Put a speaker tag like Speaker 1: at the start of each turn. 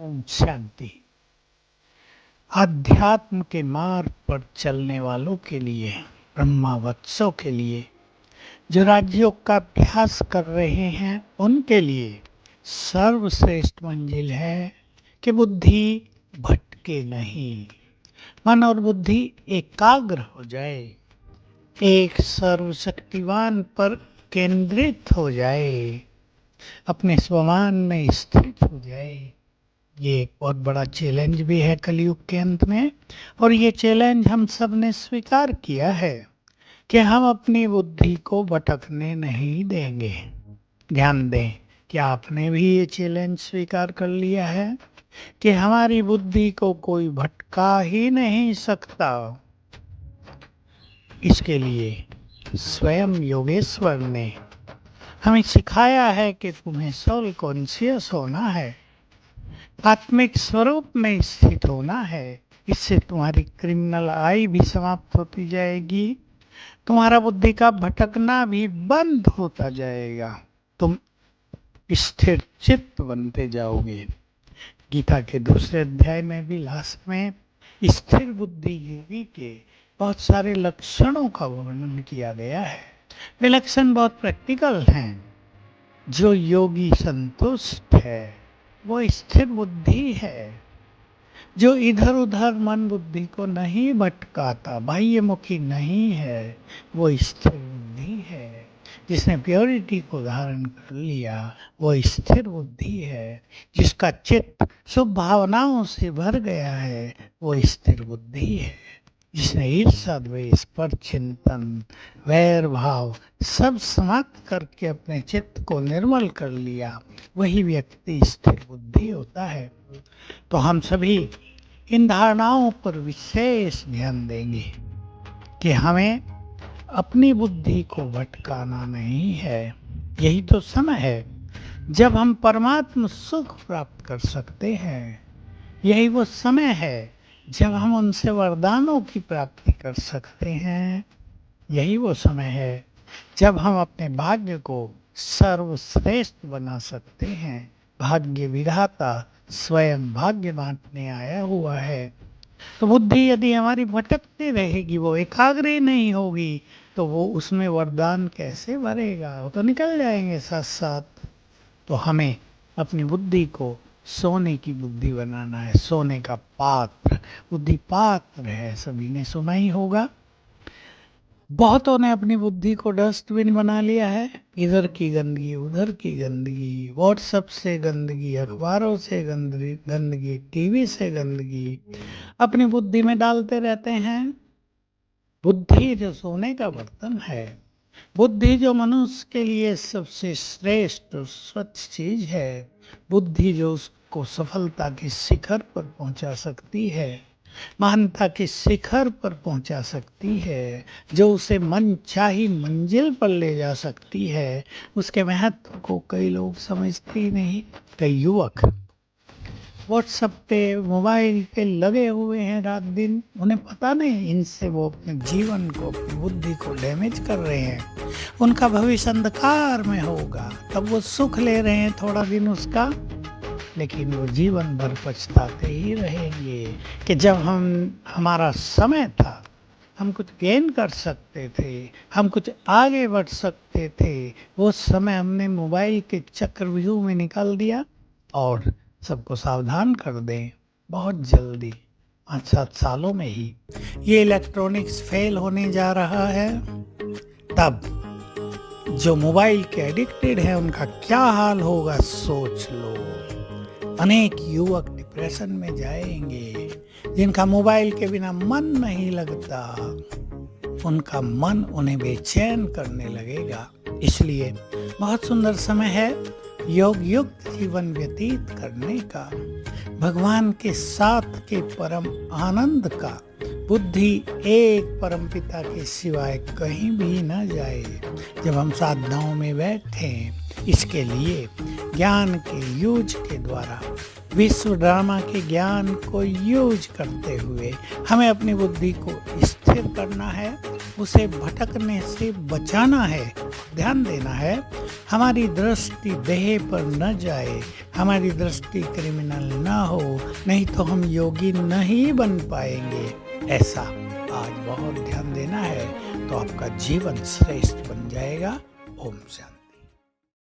Speaker 1: ओम शांति। आध्यात्म के मार्ग पर चलने वालों के लिए, ब्रह्मावत्सों के लिए, जो राजयोग का अभ्यास कर रहे हैं उनके लिए सर्वश्रेष्ठ मंजिल है कि बुद्धि भटके नहीं, मन और बुद्धि एकाग्र हो जाए, एक सर्वशक्तिवान पर केंद्रित हो जाए, अपने स्वमान में स्थित हो जाए। ये एक बहुत बड़ा चैलेंज भी है कलयुग के अंत में, और ये चैलेंज हम सब ने स्वीकार किया है कि हम अपनी बुद्धि को भटकने नहीं देंगे। ध्यान दें कि आपने भी ये चैलेंज स्वीकार कर लिया है कि हमारी बुद्धि को कोई भटका ही नहीं सकता। इसके लिए स्वयं योगेश्वर ने हमें सिखाया है कि तुम्हें सोल कॉन्शियस होना है, आत्मिक स्वरूप में स्थित होना है। इससे तुम्हारी क्रिमिनल आई भी समाप्त होती जाएगी, तुम्हारा बुद्धि का भटकना भी बंद होता जाएगा, तुम स्थिर चित्त बनते जाओगे। गीता के दूसरे अध्याय में भी लास्ट में स्थिर बुद्धि योगी के बहुत सारे लक्षणों का वर्णन किया गया है। वे लक्षण बहुत प्रैक्टिकल हैं। जो योगी संतुष्ट है वो स्थिर बुद्धि है, जो इधर उधर मन बुद्धि को नहीं भटकाता, बाह्यमुखी नहीं है, वो स्थिर बुद्धि है। जिसने प्योरिटी को धारण कर लिया वो स्थिर बुद्धि है। जिसका चित्त शुभ भावनाओं से भर गया है वो स्थिर बुद्धि है। जिसने ईर्ष्या द्वेष पर चिंतन वैर भाव सब समाप्त करके अपने चित्त को निर्मल कर लिया, वही व्यक्ति स्थिर बुद्धि होता है। तो हम सभी इन धारणाओं पर विशेष ध्यान देंगे कि हमें अपनी बुद्धि को भटकाना नहीं है। यही तो समय है जब हम परमात्म सुख प्राप्त कर सकते हैं। यही वो समय है जब हम उनसे वरदानों की प्राप्ति कर सकते हैं। यही वो समय है जब हम अपने भाग्य को सर्वश्रेष्ठ बना सकते हैं। भाग्य विधाता स्वयं भाग्य बांटने आया हुआ है। तो बुद्धि यदि हमारी भटकती रहेगी, वो एकाग्र ही नहीं होगी, तो वो उसमें वरदान कैसे भरेगा? वो तो निकल जाएंगे साथ साथ। तो हमें अपनी बुद्धि को सोने की बुद्धि बनाना है, सोने का पात्र। बुद्धि पात्र है, सभी ने सुना ही होगा। बहुतों ने अपनी बुद्धि को डस्टबिन बना लिया है। इधर की गंदगी, उधर की गंदगी, व्हाट्सएप से गंदगी, अखबारों से गंदगी, टीवी से गंदगी अपनी बुद्धि में डालते रहते हैं। बुद्धि जो सोने का बर्तन है, बुद्धि जो मनुष्य के लिए सबसे श्रेष्ठ और स्वच्छ चीज है, बुद्धि जो उसको सफलता के शिखर पर पहुंचा सकती है, महानता के शिखर पर पहुंचा सकती है, जो उसे मनचाही मंजिल पर ले जा सकती है, उसके महत्व को कई लोग समझते ही नहीं। कई युवक व्हाट्सएप पे मोबाइल पे लगे हुए हैं रात दिन, उन्हें पता नहीं इनसे वो अपने जीवन को, अपनी बुद्धि को डैमेज कर रहे हैं। उनका भविष्य अंधकार में होगा। तब वो सुख ले रहे हैं थोड़ा दिन उसका, लेकिन वो जीवन भर पछताते ही रहेंगे कि जब हमारा समय था, हम कुछ गेन कर सकते थे, हम कुछ आगे बढ़ सकते थे, वो समय हमने मोबाइल के चक्रव्यूह में निकाल दिया। और सबको सावधान कर दें, बहुत जल्दी 5-7 सालों में ही ये इलेक्ट्रॉनिक्स फेल होने जा रहा है। तब जो मोबाइल के एडिक्टेड है उनका क्या हाल होगा सोच लो। अनेक युवक डिप्रेशन में जाएंगे। जिनका मोबाइल के बिना मन नहीं लगता, उनका मन उन्हें बेचैन करने लगेगा। इसलिए बहुत सुंदर समय है योग युक्त जीवन व्यतीत करने का, भगवान के साथ के परम आनंद का। बुद्धि एक परमपिता के सिवाय कहीं भी न जाए। जब हम साधनाओं में बैठे, इसके लिए ज्ञान के यूज के द्वारा विश्व ड्रामा के ज्ञान को यूज करते हुए हमें अपनी बुद्धि को स्थिर करना है, उसे भटकने से बचाना है, ध्यान देना है। हमारी दृष्टि देह पर न जाए, हमारी दृष्टि क्रिमिनल ना हो, नहीं तो हम योगी नहीं बन पाएंगे। ऐसा आज बहुत ध्यान देना है, तो आपका जीवन श्रेष्ठ बन जाएगा। ओम शांति।